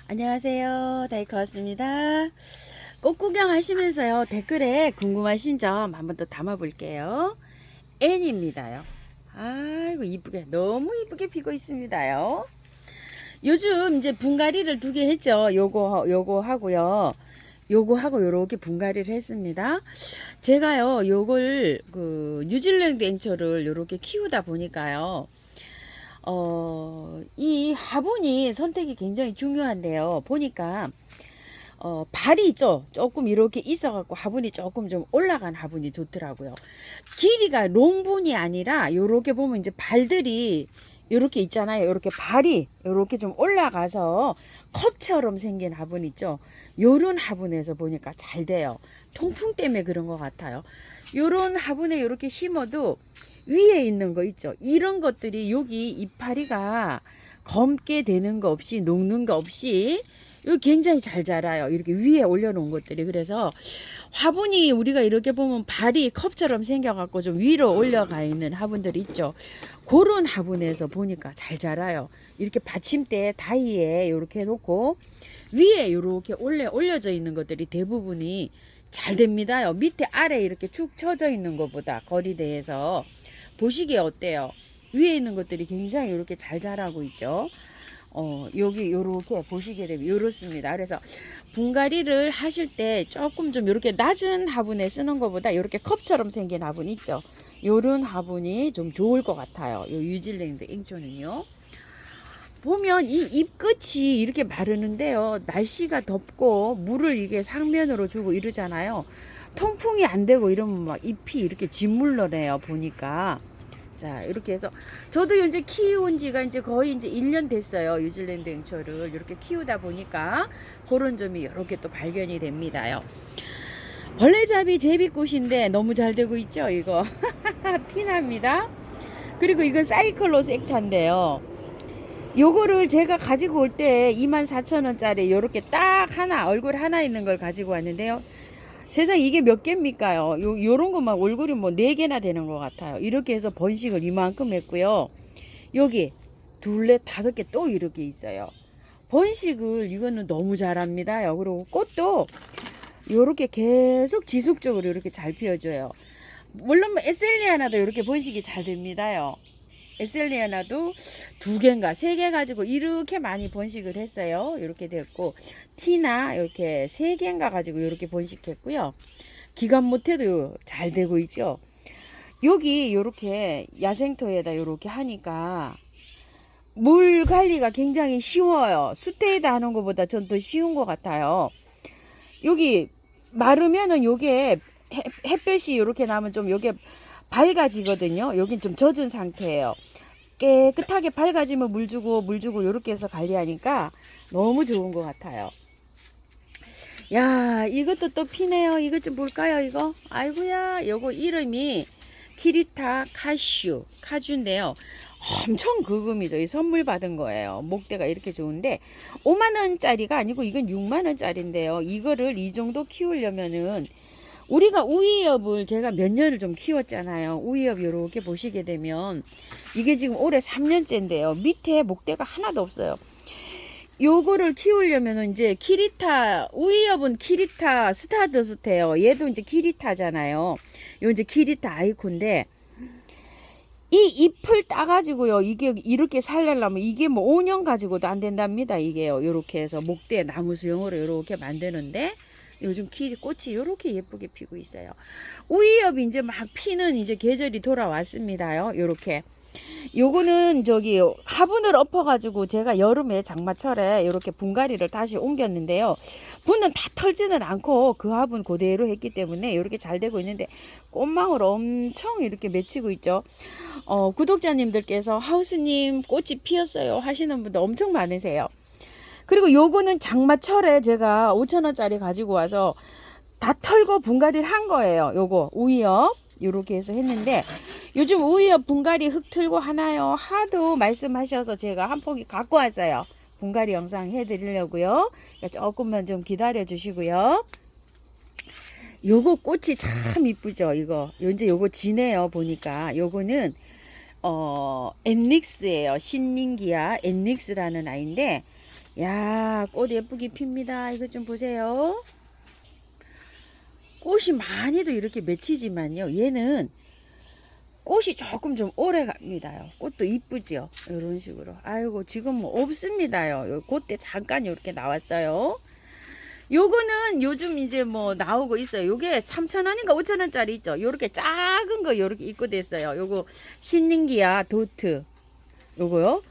안녕하세요. 다이커였습니다. 꽃 구경하시면서요. 댓글에 궁금하신 점 한번 더 담아볼게요. N입니다요. 아이고 이쁘게 너무 이쁘게 피고 있습니다요. 요즘 이제 분갈이를 2개 했죠. 요거 하고요. 요거 하고 요렇게 분갈이를 했습니다. 제가요 요걸 그 뉴질랜드 앵초를 요렇게 키우다 보니까요. 이 화분이 선택이 굉장히 중요한데요. 보니까 발이 있죠. 조금 이렇게 있어갖고 화분이 조금 좀 올라간 화분이 좋더라고요. 길이가 롱분이 아니라 요렇게 보면 이제 발들이 요렇게 있잖아요. 요렇게 발이 요렇게 좀 올라가서 컵처럼 생긴 화분 있죠. 요런 화분에서 보니까 잘 돼요. 통풍 때문에 그런 것 같아요. 요런 화분에 요렇게 심어도 위에 있는 거 있죠. 이런 것들이 여기 이파리가 검게 되는 거 없이 녹는 거 없이 이거 굉장히 잘 자라요. 이렇게 위에 올려놓은 것들이. 그래서 화분이 우리가 이렇게 보면 발이 컵처럼 생겨갖고 좀 위로 올려가 있는 화분들 있죠. 그런 화분에서 보니까 잘 자라요. 이렇게 받침대 다이에 이렇게 해놓고 위에 이렇게 올려져 있는 것들이 대부분이 잘 됩니다요. 밑에 아래 이렇게 축 처져 있는 것보다 거리대에서 보시기에 어때요? 위에 있는 것들이 굉장히 이렇게 잘 자라고 있죠. 여기 요렇게 보시게 되면 요렇습니다. 그래서 분갈이를 하실 때 조금 좀 이렇게 낮은 화분에 쓰는 것보다 이렇게 컵처럼 생긴 화분 있죠. 요런 화분이 좀 좋을 것 같아요. 요 뉴질랜드 앵초는요. 보면 이 잎 끝이 이렇게 마르는데요. 날씨가 덥고 물을 이게 상면으로 주고 이러잖아요. 통풍이 안 되고 이러면 막 잎이 이렇게 짓물러내요. 보니까. 자, 이렇게 해서 저도 이제 키운 지가 이제 거의 이제 1년 됐어요. 뉴질랜드 앵초를 이렇게 키우다 보니까 그런 점이 이렇게 또 발견이 됩니다요. 벌레잡이 제비꽃인데 너무 잘 되고 있죠, 이거. 티납니다. 그리고 이건 사이클로 섹타인데요. 요거를 제가 가지고 올 때 24,000원짜리 요렇게 딱 하나 얼굴 하나 있는 걸 가지고 왔는데요. 세상 이게 몇 개입니까요? 요런 거만 얼굴이 뭐 4개나 되는 것 같아요. 이렇게 해서 번식을 이만큼 했고요. 여기 둘, 넷, 5개 또 이렇게 있어요. 번식을 이거는 너무 잘합니다요. 그리고 꽃도 요렇게 계속 지속적으로 이렇게 잘 피워줘요. 물론 에셀리아나도 이렇게 번식이 잘 됩니다요. 에셀리아나도 2개인가 3개 가지고 이렇게 많이 번식을 했어요. 이렇게 됐고 티나 이렇게 3개인가 가지고 이렇게 번식했고요. 기간 못해도 잘 되고 있죠. 여기 이렇게 야생터에다 이렇게 하니까 물 관리가 굉장히 쉬워요. 수태에다 하는 것보다 전 더 쉬운 것 같아요. 여기 마르면은 요게 햇볕이 이렇게 나면 좀 요게 밝아지거든요. 여긴 좀 젖은 상태예요. 깨끗하게 밝아지면 물 주고 이렇게 해서 관리하니까 너무 좋은 것 같아요. 야, 이것도 또 피네요. 이것 좀 볼까요, 이거? 아이고야, 요거 이름이 키리타 카주인데요. 엄청 극음이죠. 이 선물 받은 거예요. 목대가 이렇게 좋은데 5만원짜리가 아니고 이건 6만원짜리인데요. 이거를 이 정도 키우려면은 우리가 우이엽을 제가 몇 년을 좀 키웠잖아요. 우이엽 이렇게 보시게 되면 이게 지금 올해 3년째인데요. 밑에 목대가 하나도 없어요. 요거를 키우려면 이제 키리타, 우이엽은 키리타 스타더스트예요. 얘도 이제 키리타잖아요. 요 이제 키리타 아이콘인데 이 잎을 따가지고요. 이게 이렇게 살려면 이게 뭐 5년 가지고도 안 된답니다. 이게요. 요렇게 해서 목대 나무 수용으로 요렇게 만드는데 요즘 꽃이 요렇게 예쁘게 피고 있어요. 오이엽이 이제 막 피는 이제 계절이 돌아왔습니다요. 요렇게. 요거는 저기 화분을 엎어가지고 제가 여름에 장마철에 이렇게 분갈이를 다시 옮겼는데요. 분은 다 털지는 않고 그 화분 그대로 했기 때문에 이렇게 잘 되고 있는데 꽃망울 엄청 이렇게 맺히고 있죠. 구독자님들께서 하우스님 꽃이 피었어요 하시는 분들 엄청 많으세요. 그리고 요거는 장마철에 제가 5,000원짜리 가지고 와서 다 털고 분갈이를 한 거예요. 요거 우이엽 요렇게 해서 했는데 요즘 우이엽 분갈이 흙 틀고 하나요? 하도 말씀하셔서 제가 한 포기 갖고 왔어요. 분갈이 영상 해드리려고요. 그러니까 조금만 좀 기다려 주시고요. 요거 꽃이 참 이쁘죠. 이거 이제 요거 지네요. 보니까 요거는 엔닉스예요. 신닝기아 엔닉스라는 아이인데 야, 꽃 예쁘게 핍니다. 이거 좀 보세요. 꽃이 많이도 이렇게 맺히지만요. 얘는 꽃이 조금 좀 오래 갑니다요. 꽃도 이쁘죠. 이런 식으로. 아이고, 지금 뭐 없습니다요. 그때 잠깐 이렇게 나왔어요. 요거는 요즘 이제 뭐 나오고 있어요. 요게 3,000원인가 5,000원짜리 있죠. 요렇게 작은 거 요렇게 입고 됐어요. 요거 신nin기야 도트. 요거요.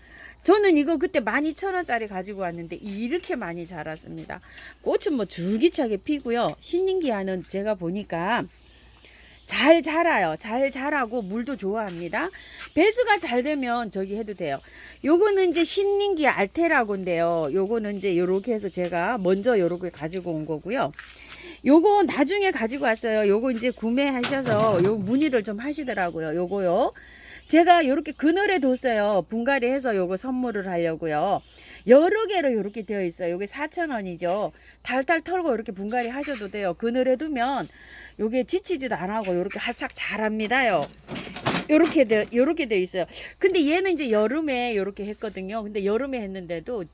저는 이거 그때 12,000원짜리 가지고 왔는데 이렇게 많이 자랐습니다. 꽃은 뭐 줄기차게 피고요. 신nin기야는 제가 보니까 잘 자라요. 잘 자라고 물도 좋아합니다. 배수가 잘 되면 저기 해도 돼요. 요거는 이제 신nin기 알테라고인데요. 요거는 이제 요렇게 해서 제가 먼저 요렇게 가지고 온 거고요. 요거 나중에 가지고 왔어요. 요거 이제 구매하셔서 요 문의를 좀 하시더라고요. 요거요. 제가 요렇게 그늘에 뒀어요. 분갈이 해서 요거 선물을 하려고요. 여러 개로 요렇게 되어 있어요. 요게 4,000원이죠. 달달 털고 이렇게 분갈이 하셔도 돼요. 그늘에 두면 요게 지치지도 안 하고 요렇게 활짝 자랍니다요. 요렇게 되어 있어요. 근데 얘는 이제 여름에 요렇게 했거든요. 근데 여름에 했는데도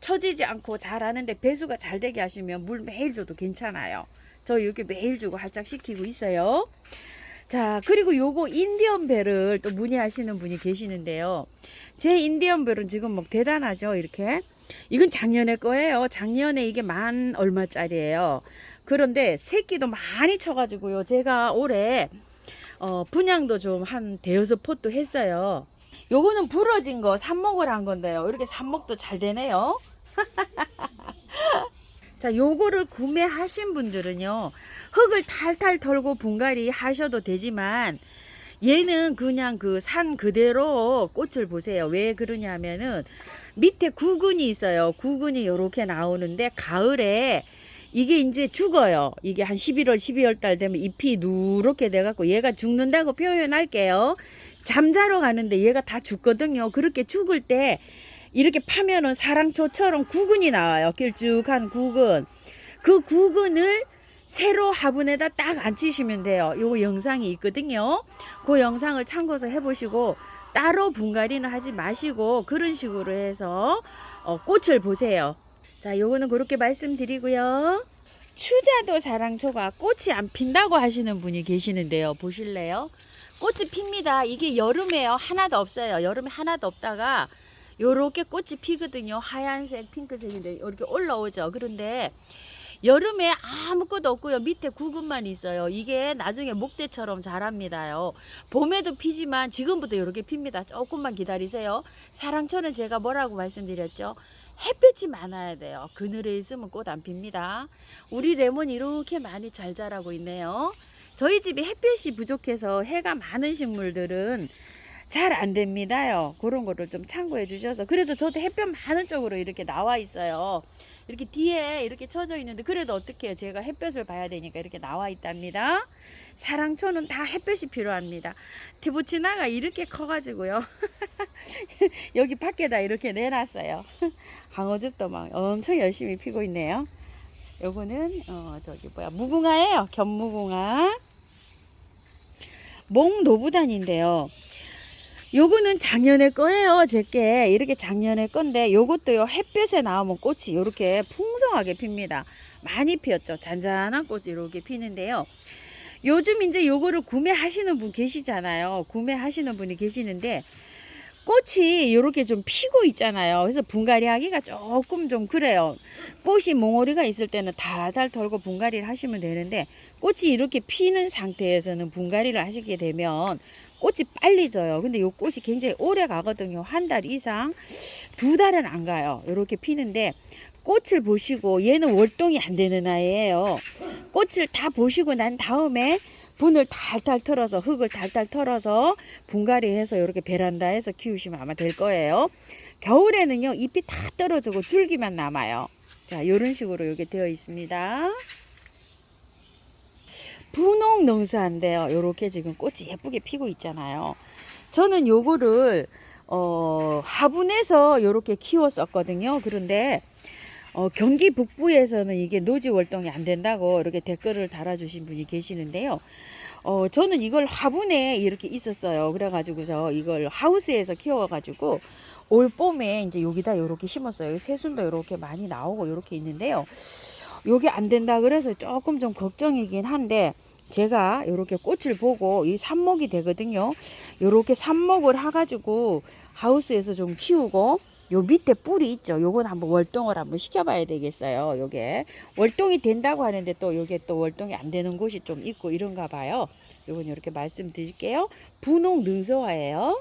처지지 않고 잘하는데 배수가 잘 되게 하시면 물 매일 줘도 괜찮아요. 저 이렇게 매일 주고 활짝 시키고 있어요. 자, 그리고 요거 인디언벨을 또 문의하시는 분이 계시는데요. 제 인디언벨은 지금 뭐 대단하죠, 이렇게. 이건 작년에 거예요. 작년에 이게 10,000 얼마짜리예요. 그런데 새끼도 많이 쳐가지고요. 제가 올해 분양도 좀 한 대여섯 포도 했어요. 요거는 부러진 거 삽목을 한 건데요. 이렇게 삽목도 잘 되네요. 자, 요거를 구매하신 분들은요, 흙을 탈탈 털고 분갈이 하셔도 되지만, 얘는 그냥 그 산 그대로 꽃을 보세요. 왜 그러냐 하면은, 밑에 구근이 있어요. 구근이 요렇게 나오는데, 가을에 이게 이제 죽어요. 이게 한 11월, 12월 달 되면 잎이 누렇게 돼갖고, 얘가 죽는다고 표현할게요. 잠자러 가는데 얘가 다 죽거든요. 그렇게 죽을 때, 이렇게 파면은 사랑초처럼 구근이 나와요. 길쭉한 구근. 그 구근을 세로 화분에다 딱 앉히시면 돼요. 요 영상이 있거든요. 그 영상을 참고서 해보시고 따로 분갈이는 하지 마시고 그런 식으로 해서 꽃을 보세요. 자, 요거는 그렇게 말씀드리고요. 추자도 사랑초가 꽃이 안 핀다고 하시는 분이 계시는데요. 보실래요? 꽃이 핍니다. 이게 여름에요. 하나도 없어요. 여름에 하나도 없다가 요렇게 꽃이 피거든요. 하얀색, 핑크색인데 이렇게 올라오죠. 그런데 여름에 아무것도 없고요. 밑에 구근만 있어요. 이게 나중에 목대처럼 자랍니다요. 봄에도 피지만 지금부터 이렇게 핍니다. 조금만 기다리세요. 사랑초는 제가 뭐라고 말씀드렸죠? 햇볕이 많아야 돼요. 그늘에 있으면 꽃 안 핍니다. 우리 레몬이 이렇게 많이 잘 자라고 있네요. 저희 집이 햇볕이 부족해서 해가 많은 식물들은 잘 안 됩니다요. 그런 거를 좀 참고해 주셔서. 그래서 저도 햇볕 많은 쪽으로 이렇게 나와 있어요. 이렇게 뒤에 이렇게 쳐져 있는데 그래도 어떻게 해요? 제가 햇볕을 봐야 되니까 이렇게 나와 있답니다. 사랑초는 다 햇볕이 필요합니다. 티부치나가 이렇게 커가지고요. 여기 밖에다 이렇게 내놨어요. 항어즙도 막 엄청 열심히 피고 있네요. 요거는 저기 뭐야 무궁화예요. 견무궁화. 목노부단인데요. 요거는 작년에 거예요. 제게 이렇게 작년에 건데 요것도요 햇볕에 나오면 꽃이 이렇게 풍성하게 핍니다. 많이 피었죠. 잔잔한 꽃이 이렇게 피는데요. 요즘 이제 요거를 구매하시는 분 계시잖아요. 구매하시는 분이 계시는데 꽃이 이렇게 좀 피고 있잖아요. 그래서 분갈이 하기가 조금 좀 그래요. 꽃이 몽오리가 있을 때는 달달 털고 분갈이를 하시면 되는데 꽃이 이렇게 피는 상태에서는 분갈이를 하시게 되면 꽃이 빨리 져요. 근데 요 꽃이 굉장히 오래 가거든요. 한 달 이상, 2달은 안 가요. 이렇게 피는데 꽃을 보시고 얘는 월동이 안 되는 아이예요. 꽃을 다 보시고 난 다음에 분을 달달 털어서 흙을 달달 털어서 분갈이해서 이렇게 베란다에서 키우시면 아마 될 거예요. 겨울에는요 잎이 다 떨어지고 줄기만 남아요. 자, 이런 식으로 이렇게 되어 있습니다. 분홍 능사인데요. 요렇게 지금 꽃이 예쁘게 피고 있잖아요. 저는 요거를 화분에서 요렇게 키웠었거든요. 그런데 경기 북부에서는 이게 노지 월동이 안 된다고 이렇게 댓글을 달아주신 분이 계시는데요. 저는 이걸 화분에 이렇게 있었어요. 그래가지고 저 이걸 하우스에서 키워가지고 올 봄에 이제 여기다 요렇게 심었어요. 새순도 요렇게 많이 나오고 요렇게 있는데요. 요게 안 된다 그래서 조금 좀 걱정이긴 한데, 제가 요렇게 꽃을 보고 이 삽목이 되거든요. 요렇게 삽목을 해가지고 하우스에서 좀 키우고, 요 밑에 뿌리 있죠. 요건 한번 월동을 한번 시켜봐야 되겠어요. 요게 월동이 된다고 하는데 또 요게 또 월동이 안 되는 곳이 좀 있고 이런가 봐요. 요건 이렇게 말씀드릴게요. 분홍 능소화예요.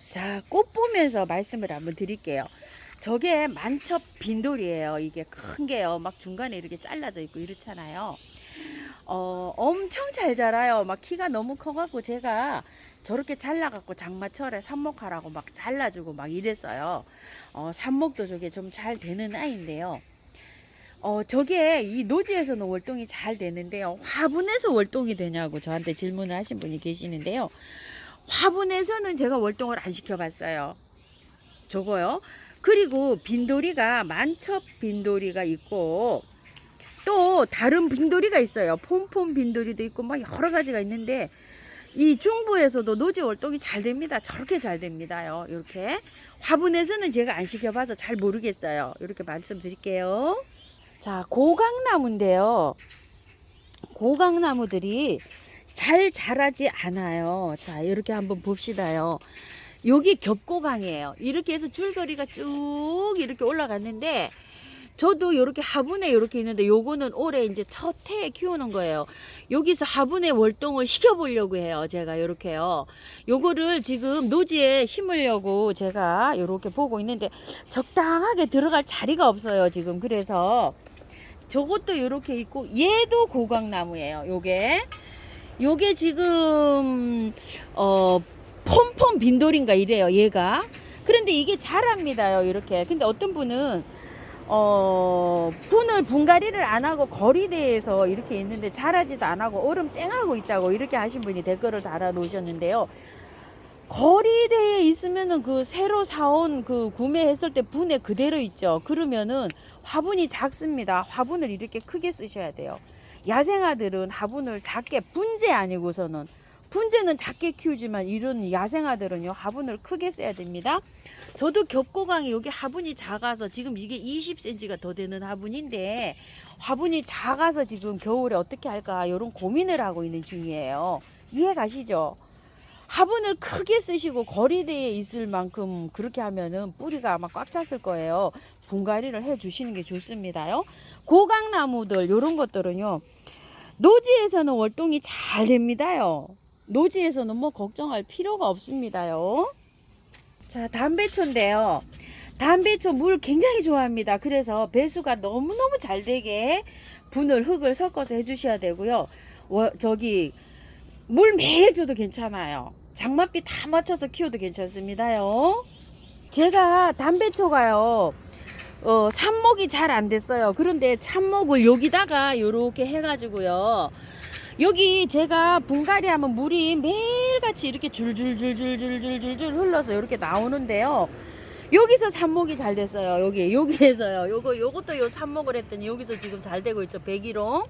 자, 꽃 보면서 말씀을 한번 드릴게요. 저게 만첩 빈돌이에요. 이게 큰 게요. 막 중간에 이렇게 잘라져 있고 이렇잖아요. 엄청 잘 자라요. 막 키가 너무 커갖고 제가 저렇게 잘라갖고 장마철에 삽목하라고 막 잘라주고 막 이랬어요. 삽목도 저게 좀 잘 되는 아이인데요. 저게 이 노지에서는 월동이 잘 되는데요. 화분에서 월동이 되냐고 저한테 질문을 하신 분이 계시는데요. 화분에서는 제가 월동을 안 시켜봤어요. 저거요. 그리고 빈도리가 만첩 빈도리가 있고 또 다른 빈도리가 있어요. 폼폼 빈도리도 있고 막 여러 가지가 있는데, 이 중부에서도 노지 월동이 잘 됩니다. 저렇게 잘 됩니다요. 이렇게 화분에서는 제가 안 시켜봐서 잘 모르겠어요. 이렇게 말씀드릴게요. 자, 고강나무인데요. 고강나무들이 잘 자라지 않아요. 자, 이렇게 한번 봅시다요. 여기 겹고강이에요. 이렇게 해서 줄거리가 쭉 이렇게 올라갔는데, 저도 이렇게 화분에 이렇게 있는데 요거는 올해 이제 첫 해에 키우는 거예요. 여기서 화분에 월동을 시켜보려고 해요. 제가 이렇게요. 요거를 지금 노지에 심으려고 제가 이렇게 보고 있는데 적당하게 들어갈 자리가 없어요. 지금. 그래서 저것도 이렇게 있고, 얘도 고강나무예요. 요게 지금 폼폼 빈돌인가 이래요. 얘가. 그런데 이게 자랍니다요. 이렇게. 근데 어떤 분은 분갈이를 안 하고 거리대에서 이렇게 있는데 자라지도 안 하고 얼음 땡하고 있다고 이렇게 하신 분이 댓글을 달아 놓으셨는데요. 거리대에 있으면은 그 새로 사온 그 구매했을 때 분에 그대로 있죠. 그러면은 화분이 작습니다. 화분을 이렇게 크게 쓰셔야 돼요. 야생아들은 화분을 작게, 분재 아니고서는, 분재는 작게 키우지만 이런 야생아들은요 화분을 크게 써야 됩니다. 저도 겹고강이 여기 화분이 작아서 지금 이게 20cm가 더 되는 화분인데, 화분이 작아서 지금 겨울에 어떻게 할까 이런 고민을 하고 있는 중이에요. 이해 가시죠? 화분을 크게 쓰시고 거리대에 있을 만큼 그렇게 하면은 뿌리가 아마 꽉 찼을 거예요. 분갈이를 해 주시는 게 좋습니다요. 고강나무들 요런 것들은요 노지에서는 월동이 잘 됩니다요. 노지에서는 뭐 걱정할 필요가 없습니다요. 자, 담배초인데요. 담배초 물 굉장히 좋아합니다. 그래서 배수가 너무너무 잘 되게 흙을 섞어서 해주셔야 되고요. 저기 물 매일 줘도 괜찮아요. 장맛비 다 맞춰서 키워도 괜찮습니다요. 제가 담배초가요 삽목이 잘 안 됐어요. 그런데 삽목을 여기다가 이렇게 해가지고요, 여기 제가 분갈이 하면 물이 매일같이 이렇게 줄줄줄줄줄줄줄 흘러서 이렇게 나오는데요, 여기서 삽목이 잘 됐어요. 여기에서요. 요것도 요 삽목을 했더니 여기서 지금 잘 되고 있죠. 백일홍.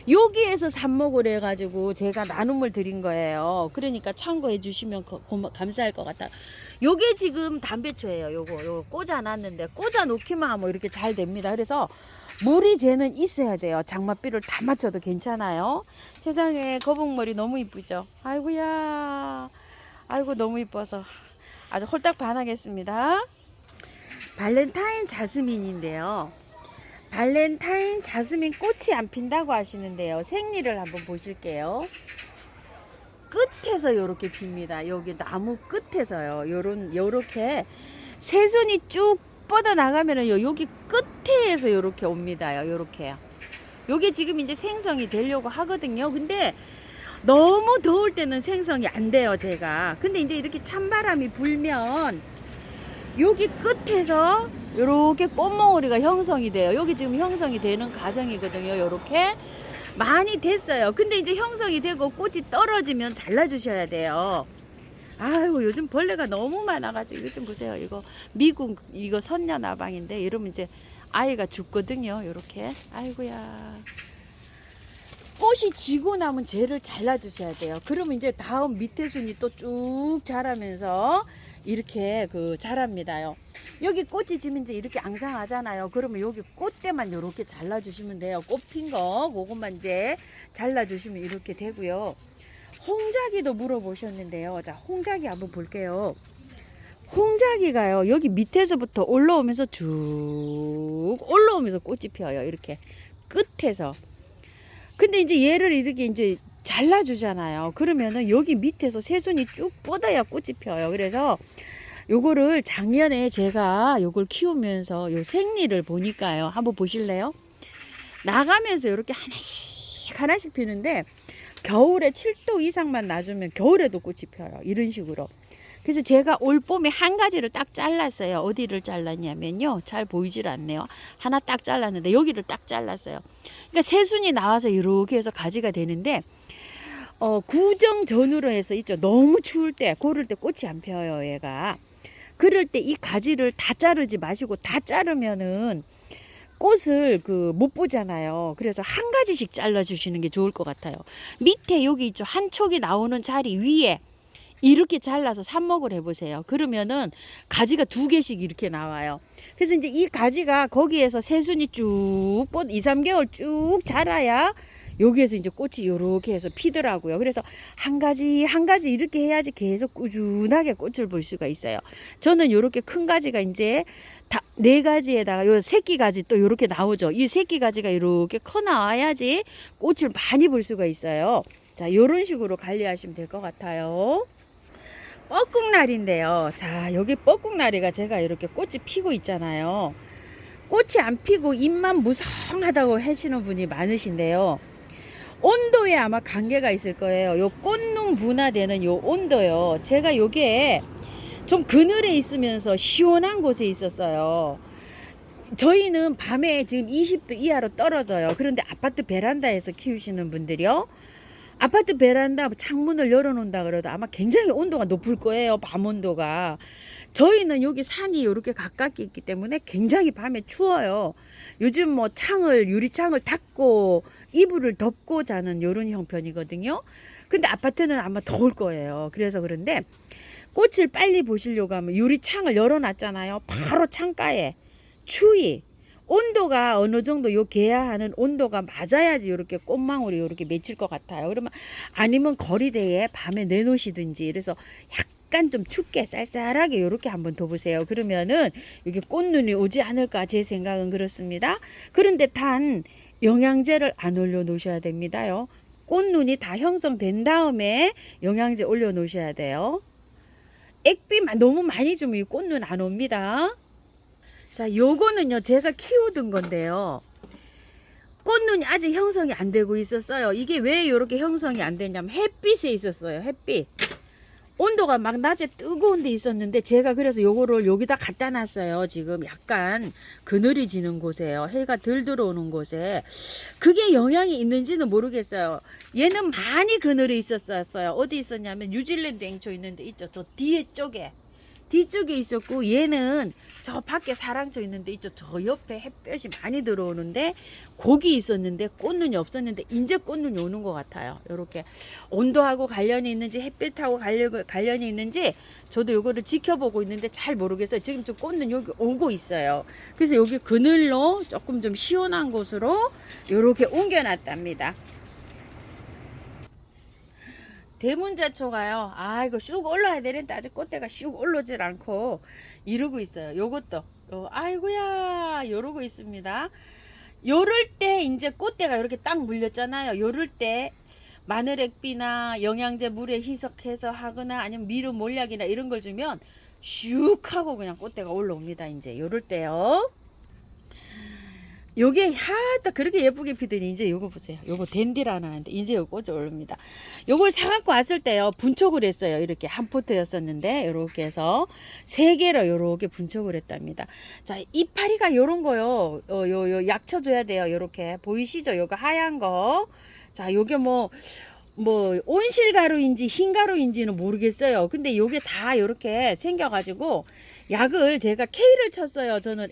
여기에서 삽목을 해가지고 제가 나눔을 드린 거예요. 그러니까 참고해 주시면 감사할 것 같아요. 요게 지금 담배초예요. 요거 꽂아놨는데, 꽂아놓기만 하면 이렇게 잘 됩니다. 그래서 물이 쟤는 있어야 돼요. 장맛비를 다 맞춰도 괜찮아요. 세상에 거북머리 너무 이쁘죠. 아이고야. 아이고 너무 이뻐서 아주 홀딱 반하겠습니다. 발렌타인 자스민인데요. 발렌타인 자스민 꽃이 안 핀다고 하시는데요. 생리를 한번 보실게요. 끝에서 요렇게 핍니다. 여기 나무 끝에서요. 요렇게 새순이 쭉 뻗어 나가면은 여기 끝에서 요렇게 옵니다요. 요렇게요. 요게 지금 이제 생성이 되려고 하거든요. 근데 너무 더울 때는 생성이 안 돼요, 제가. 근데 이제 이렇게 찬바람이 불면 여기 끝에서 요렇게 꽃몽우리가 형성이 돼요. 여기 지금 형성이 되는 과정이거든요. 요렇게 많이 됐어요. 근데 이제 형성이 되고 꽃이 떨어지면 잘라주셔야 돼요. 아이고 요즘 벌레가 너무 많아가지고 이거 좀 보세요. 이거 미국 이거 선녀나방인데 이러면 이제 아이가 죽거든요. 요렇게. 아이고야. 꽃이 지고 나면 쟤를 잘라주셔야 돼요. 그러면 이제 다음 밑에 순이 또 쭉 자라면서 이렇게 자랍니다요. 여기 꽃이 지면 이제 이렇게 앙상하잖아요. 그러면 여기 꽃대만 이렇게 잘라주시면 돼요. 꽃 핀 거 그것만 이제 잘라주시면 이렇게 되고요. 홍자기도 물어보셨는데요. 자, 홍자기 한번 볼게요. 홍자기가요, 여기 밑에서부터 올라오면서 쭉 올라오면서 꽃이 피어요. 이렇게 끝에서. 근데 이제 얘를 이렇게 이제 잘라주잖아요. 그러면은 여기 밑에서 새순이 쭉 뻗어야 꽃이 펴요. 그래서 요거를 작년에 제가 요걸 키우면서 요 생리를 보니까요. 한번 보실래요? 나가면서 이렇게 하나씩 피는데 겨울에 7도 이상만 놔주면 겨울에도 꽃이 펴요. 이런 식으로. 그래서 제가 올 봄에 한 가지를 딱 잘랐어요. 어디를 잘랐냐면요. 잘 보이질 않네요. 하나 딱 잘랐는데 여기를 딱 잘랐어요. 그러니까 새순이 나와서 이렇게 해서 가지가 되는데 구정 전후로 해서 있죠. 너무 추울 때, 고를 때 꽃이 안 펴요, 얘가. 그럴 때 이 가지를 다 자르지 마시고 다 자르면은 꽃을 못 보잖아요. 그래서 한 가지씩 잘라주시는 게 좋을 것 같아요. 밑에 여기 있죠. 한 촉이 나오는 자리 위에 이렇게 잘라서 삽목을 해보세요. 그러면은 가지가 2개씩 이렇게 나와요. 그래서 이제 이 가지가 거기에서 새순이 쭉 2, 3개월 쭉 자라야 여기에서 이제 꽃이 요렇게 해서 피더라고요. 그래서 한 가지 이렇게 해야지 계속 꾸준하게 꽃을 볼 수가 있어요. 저는 요렇게 큰 가지가 이제 4가지에다가 요 새끼 가지 또 요렇게 나오죠. 이 새끼 가지가 이렇게 커 나와야지 꽃을 많이 볼 수가 있어요. 자, 요런 식으로 관리하시면 될 것 같아요. 뻐꾹나리인데요. 자, 여기 뻐꾹나리가 제가 이렇게 꽃이 피고 있잖아요. 꽃이 안 피고 잎만 무성하다고 하시는 분이 많으신데요. 온도에 아마 관계가 있을 거예요. 요 꽃눈 분화되는 요 온도요. 제가 요게 좀 그늘에 있으면서 시원한 곳에 있었어요. 저희는 밤에 지금 20도 이하로 떨어져요. 그런데 아파트 베란다에서 키우시는 분들이요. 아파트 베란다 창문을 열어놓는다 그래도 아마 굉장히 온도가 높을 거예요. 밤 온도가. 저희는 여기 산이 이렇게 가깝게 있기 때문에 굉장히 밤에 추워요. 요즘 뭐 유리창을 닫고 이불을 덮고 자는 이런 형편이거든요. 근데 아파트는 아마 더울 거예요. 그래서 그런데 꽃을 빨리 보시려고 하면 유리창을 열어놨잖아요. 바로 창가에 추위. 온도가 어느 정도 요 개야하는 온도가 맞아야지 이렇게 꽃망울이 이렇게 맺힐 것 같아요. 그러면 아니면 거리대에 밤에 내놓으시든지 그래서 약간 좀 춥게 쌀쌀하게 이렇게 한번 둬보세요. 그러면은 여기 꽃눈이 오지 않을까 제 생각은 그렇습니다. 그런데 단 영양제를 안 올려 놓으셔야 됩니다요. 꽃눈이 다 형성된 다음에 영양제 올려 놓으셔야 돼요. 액비만 너무 많이 주면 이 꽃눈 안 옵니다. 자, 요거는요 제가 키우던 건데요. 꽃눈이 아직 형성이 안 되고 있었어요. 이게 왜 이렇게 형성이 안 되냐면 햇빛에 있었어요. 햇빛. 온도가 막 낮에 뜨거운 데 있었는데 제가 그래서 요거를 여기다 갖다 놨어요. 지금 약간 그늘이 지는 곳에요. 해가 덜 들어오는 곳에. 그게 영향이 있는지는 모르겠어요. 얘는 많이 그늘이 있었어요. 어디 있었냐면 뉴질랜드 앵초 있는데 있죠. 저 뒤쪽에 있었고 얘는 저 밖에 사랑초 있는데 있죠. 저 옆에 햇볕이 많이 들어오는데 거기 있었는데 꽃눈이 없었는데 이제 꽃눈이 오는 것 같아요. 이렇게 온도하고 관련이 있는지 햇빛하고 관련이 있는지 저도 이거를 지켜보고 있는데 잘 모르겠어요. 지금 좀 꽃눈 여기 오고 있어요. 그래서 여기 그늘로 조금 좀 시원한 곳으로 이렇게 옮겨놨답니다. 대문자초가요. 이거 쑥 올라야 되는데 아직 꽃대가 쑥 올라오질 않고 이러고 있어요. 요것도 아이고야 이러고 있습니다. 요럴 때 이제 꽃대가 이렇게 딱 물렸잖아요. 요럴 때 마늘액비나 영양제 물에 희석해서 하거나 아니면 미루 몰약이나 이런 걸 주면 슉 하고 그냥 꽃대가 올라옵니다. 이제 요럴 때요. 요게 하다 그렇게 예쁘게 피더니 이제 요거 보세요. 요거 댄디라는데 이제 요 꽃이 오릅니다. 요걸 사갖고 왔을 때요 분촉을 했어요. 이렇게 한 포트였었는데 요렇게 해서 3개로 요렇게 분촉을 했답니다. 자, 이파리가 요런 거요. 요 약쳐줘야 돼요. 요렇게 보이시죠? 요거 하얀 거. 자, 요게 뭐 온실가루인지 흰가루인지는 모르겠어요. 근데 요게 다 요렇게 생겨가지고 약을 제가 K를 쳤어요. 저는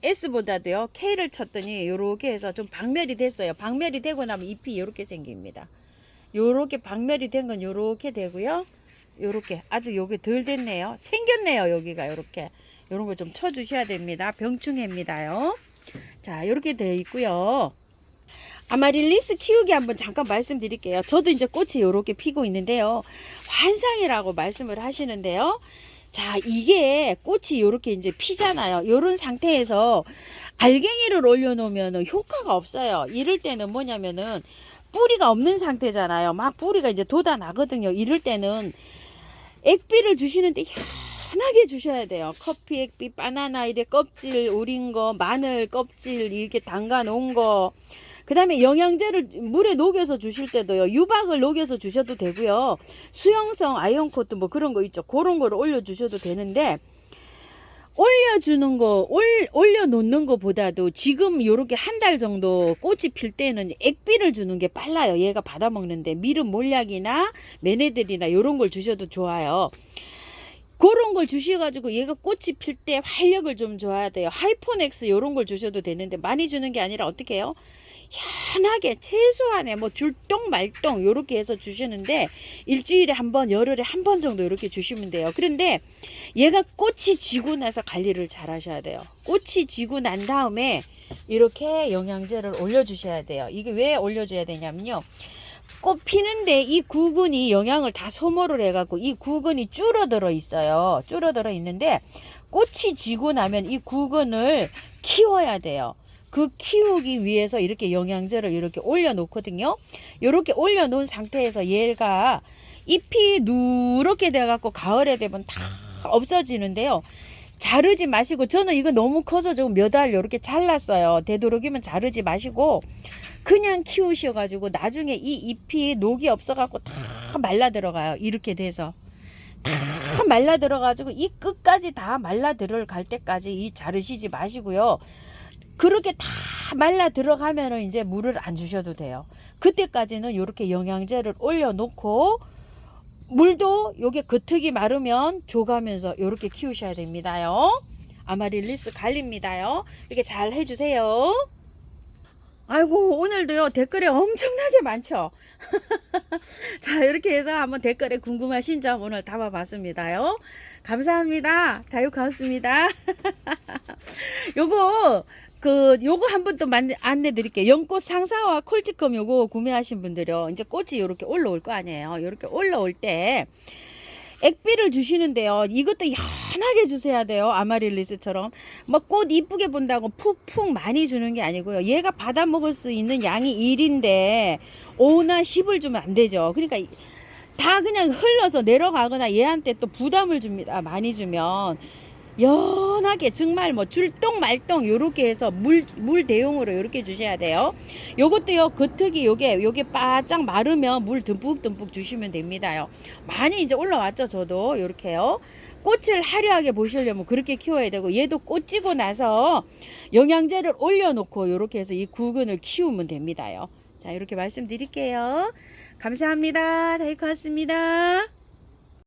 S보다도요. K를 쳤더니 요렇게 해서 좀 박멸이 됐어요. 박멸이 되고 나면 잎이 요렇게 생깁니다. 요렇게 박멸이 된 건 요렇게 되고요. 요렇게 아직 요게 덜 됐네요. 생겼네요. 여기가 요렇게. 요런 거 좀 쳐 주셔야 됩니다. 병충해입니다요. 자, 요렇게 되어 있고요. 아마릴리스 키우기 한번 잠깐 말씀드릴게요. 저도 이제 꽃이 요렇게 피고 있는데요. 환상이라고 말씀을 하시는데요. 자, 이게 꽃이 요렇게 이제 피잖아요. 요런 상태에서 알갱이를 올려놓으면 효과가 없어요. 이럴 때는 뭐냐면은 뿌리가 없는 상태잖아요. 막 뿌리가 이제 돋아나거든요. 이럴 때는 액비를 주시는데 편하게 주셔야 돼요. 커피 액비, 바나나 이래 껍질 우린 거, 마늘 껍질 이렇게 담가 놓은 거. 그 다음에 영양제를 물에 녹여서 주실 때도요. 유박을 녹여서 주셔도 되고요. 수용성 아이언코트 뭐 그런 거 있죠. 그런 거를 올려주셔도 되는데 올려주는 거, 올려놓는 거보다도 지금 요렇게 한 달 정도 꽃이 필 때는 액비를 주는 게 빨라요. 얘가 받아먹는데 미름 몰약이나 메네들이나 요런 걸 주셔도 좋아요. 그런 걸 주셔가지고 얘가 꽃이 필 때 활력을 좀 줘야 돼요. 하이포넥스 요런 걸 주셔도 되는데 많이 주는 게 아니라 어떻게 해요? 현하게 최소한에 뭐 줄동 말동 요렇게 해서 주시는데 일주일에 한 번, 열흘에 한 번 정도 이렇게 주시면 돼요. 그런데 얘가 꽃이 지고 나서 관리를 잘 하셔야 돼요. 꽃이 지고 난 다음에 이렇게 영양제를 올려주셔야 돼요. 이게 왜 올려줘야 되냐면요. 꽃 피는데 이 구근이 영양을 다 소모를 해갖고 이 구근이 줄어들어 있어요. 줄어들어 있는데 꽃이 지고 나면 이 구근을 키워야 돼요. 그 키우기 위해서 이렇게 영양제를 이렇게 올려 놓거든요. 이렇게 올려 놓은 상태에서 얘가 잎이 누렇게 돼 갖고 가을에 되면 다 없어지는데요. 자르지 마시고, 저는 이거 너무 커서 좀 몇 알 이렇게 잘랐어요. 되도록이면 자르지 마시고 그냥 키우셔가지고 나중에 이 잎이 녹이 없어갖고 다 말라 들어가요. 이렇게 돼서 다 말라 들어가지고 이 끝까지 다 말라 들어갈 때까지 이 자르시지 마시고요. 그렇게 다 말라 들어가면은 이제 물을 안 주셔도 돼요. 그때까지는 이렇게 영양제를 올려놓고 물도 요게 겉흙이 마르면 줘가면서 이렇게 키우셔야 됩니다요. 아마릴리스 갈립니다요. 이렇게 잘 해주세요. 아이고, 오늘도요 댓글이 엄청나게 많죠. 자, 이렇게 해서 한번 댓글에 궁금하신 점 오늘 담아봤습니다요. 감사합니다. 다육하우스입니다. 요거 요거 한번 또 안내 드릴게요. 연꽃 상사와 콜찌껌 요거 구매하신 분들요. 이제 꽃이 요렇게 올라올 거 아니에요. 요렇게 올라올 때 액비를 주시는데요. 이것도 연하게 주셔야 돼요. 아마릴리스처럼 뭐 꽃 이쁘게 본다고 푹푹 많이 주는 게 아니고요. 얘가 받아 먹을 수 있는 양이 1인데 5나 10을 주면 안 되죠. 그러니까 다 그냥 흘러서 내려가거나 얘한테 또 부담을 줍니다. 많이 주면 연하게 정말 뭐 줄동 말동 요렇게 해서 물 대용으로 요렇게 주셔야 돼요. 요것도요 겉흙이 요게 바짝 마르면 물 듬뿍 주시면 됩니다요. 많이 이제 올라왔죠. 저도 요렇게요. 꽃을 화려하게 보시려면 그렇게 키워야 되고, 얘도 꽃 지고 나서 영양제를 올려놓고 요렇게 해서 이 구근을 키우면 됩니다요. 자, 이렇게 말씀드릴게요. 감사합니다. 다이코였습니다.